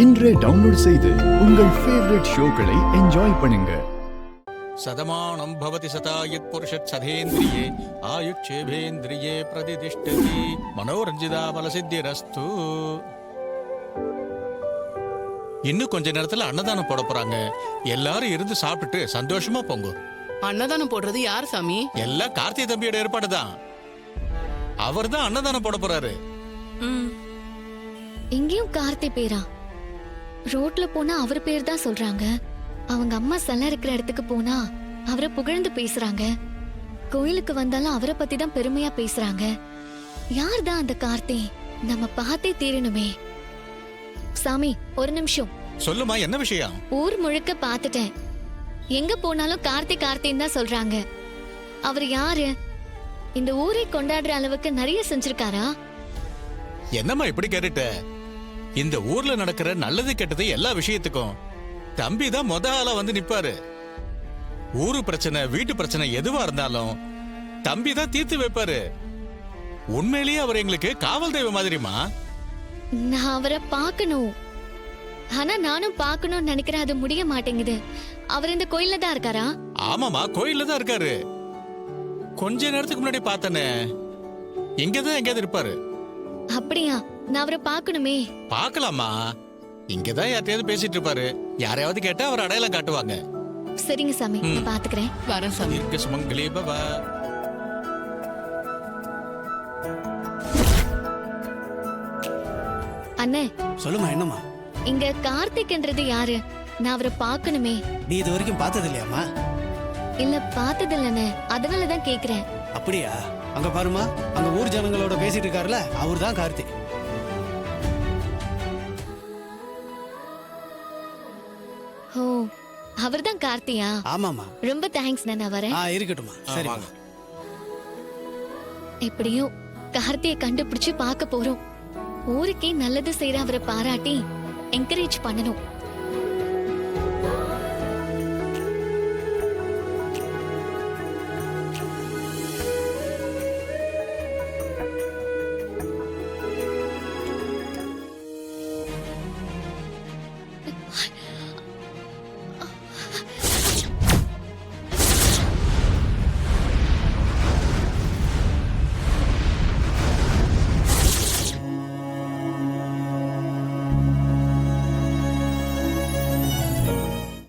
இன்றே டவுன்லோட் செய்து உங்கள் ஃபேவரட் ஷோக்களை என்ஜாய் பண்ணுங்க. சதமானம் பவதி சதாயத் புருஷத் சதேந்திரியே ஆயுட்சேபேந்திரியே பிரதிதிஷ்டதி மனோரஞ்சிதா பலசித்திரஸ்து. இன்னும் கொஞ்ச நேரத்துல அன்னதானம் போட போறாங்க. எல்லாரும் இருந்து சாப்பிட்டுட்டு சந்தோஷமா போங்க. அன்னதானம் போடுறது யார் சாமி? எல்லாம் கார்த்திகை தம்பியோட ஏற்பாடு தான். அவர் தான் அன்னதானம் போட போறாரு. இங்கேயும் கார்த்தி பேரா? ரோட்ல போனா அவர் பேர் தான் சொல்றாங்க. அவங்க அம்மா சிலை இருக்கிற இடத்துக்கு போனா அவரை புகழ்ந்து பேசுறாங்க. கோயிலுக்கு வந்தாலும் அவரை பத்தி தான் பெருமையா பேசுறாங்க. யார் தான் அந்த கார்த்தி? நம்ம பார்த்தே தீரணுமே. சாமி ஒரு நிமிஷம். சொல்லுமா, என்ன விஷயம்? ஊர் முழுக்க பாத்துட்டேன். எங்க போனாலும் கார்த்தி கார்த்தின்னு தான் சொல்றாங்க. அவர் யாரு? இந்த ஊரை கொண்டாடுற அளவுக்கு நிறைய செஞ்சிருக்காரா? என்னம்மா இப்படி கேட்டுட்ட? இந்த ஊர்ல நடக்கிற நல்லது கெட்டது எல்லா விஷயத்துக்கும் தம்பி தான் முத ஆளா வந்து நிப்பாரு. ஊரு பிரச்சனை, வீட்டு பிரச்சனை எதுவா இருந்தாலும் தம்பி தான் தீர்த்து வைப்பாரு. உண்மையிலேயே அவர் எங்களுக்கு காவல் தெய்வம் மாதிரிமா. நான் அவரை பார்க்கணும். ஆனா நானும் பார்க்கணும்னு நினைக்கிறேன், அது முடிய மாட்டேங்குது. அவர் இந்த கோயில்ல தான் இருக்காரா? ஆமாமா, கோயில்ல தான் இருக்காரு. கொஞ்ச நேரத்துக்கு முன்னாடி பார்த்தனே, இங்கதான் எங்கேயாவது இருப்பாரு. அப்படியா? நான் அவரை பார்க்கணுமே. பார்க்கலாமா, இங்கதான் யார்ட்டையாவது பேசிட்டு இருப்பாரு. யாரையாவது கேட்டா அவர் அடையாளம் காட்டுவாங்க. சரிங்க சாமி, நான் பாத்துக்கிறேன். வரேன் சாமி. தீர்க்க சுமங்கலி பவ. அண்ணே சொல்லுமா, என்னம்மா? இங்க கார்த்திக்ன்றது யாரு? நான் அவரை பார்க்கணுமே. நீ இது வரைக்கும் பார்த்தது இல்லையாம்மா? இல்ல பார்த்தது இல்லண்ணே, அதனாலதான் கேக்குறேன். அப்படியா? அங்க பாருமா, அங்க ஊர் ஜனங்களோட பேசிட்டு இருக்காருல, அவர் தான் கார்த்தி. ஓ, அவர்தான் கார்த்தியா? ஆமாமா. ரொம்ப தேங்க்ஸ். நான் வரேன். இருக்கட்டுமா. சரி வாங்க. எப்படியோ கார்த்தியை கண்டுபிடிச்சு பார்க்க போறோம். ஊருக்கே நல்லது செய்யற அவரை பாராட்டி என்கரேஜ் பண்ணணும்.